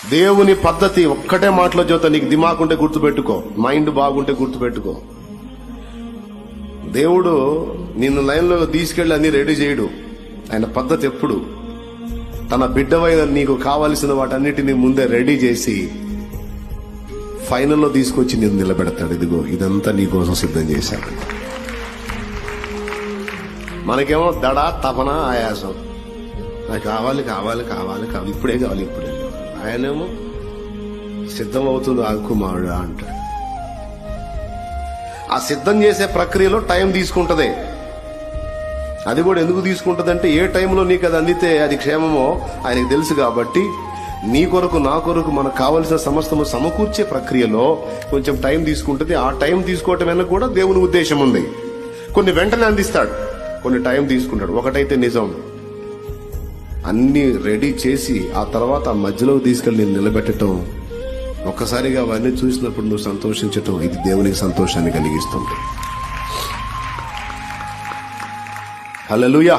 దేవుని పద్ధతి ఒక్కటే మాటలో చెబుతా, నీకు దిమాగ్ ఉంటే గుర్తుపెట్టుకో, మైండ్ బాగుంటే గుర్తుపెట్టుకో. దేవుడు నిన్ను లైన్లో తీసుకెళ్లి అన్ని రెడీ చేయడు. ఆయన పద్ధతి ఎప్పుడు తన బిడ్డవైన నీకు కావలసిన వాటన్నిటిని ముందే రెడీ చేసి ఫైనల్లో తీసుకొచ్చి నేను నిలబెడతాడు. ఇదిగో ఇదంతా నీ కోసం సిద్ధం చేశాడు. మనకేమో దడ, తపన, ఆయాసం, నాకు కావాలి కావాలి కావాలి కావాలి, ఇప్పుడే కావాలి ఇప్పుడే. ఆయనేమో సిద్ధం అవుతుంది కుమారుడు అంటాడు. ఆ సిద్ధం చేసే ప్రక్రియలో టైం తీసుకుంటది. అది కూడా ఎందుకు తీసుకుంటదంటే ఏ టైంలో నీకు అది అందితే అది క్షేమమో ఆయనకు తెలుసు. కాబట్టి నీ కొరకు నా కొరకు మనకు కావలసిన సమస్తము సమకూర్చే ప్రక్రియలో కొంచెం టైం తీసుకుంటుంది. ఆ టైం తీసుకోవటం వెనక కూడా దేవుని ఉద్దేశం ఉంది. కొన్ని వెంటనే అందిస్తాడు, కొన్ని టైం తీసుకుంటాడు. ఒకటైతే నిజం, అన్ని రెడీ చేసి ఆ తర్వాత ఆ మధ్యలోకి తీసుకెళ్లి నేను నిలబెట్టడం, ఒక్కసారిగా అవన్నీ చూసినప్పుడు నువ్వు సంతోషించటం, ఇది దేవునికి సంతోషాన్ని కలిగిస్తుంది. హల్లెలూయా.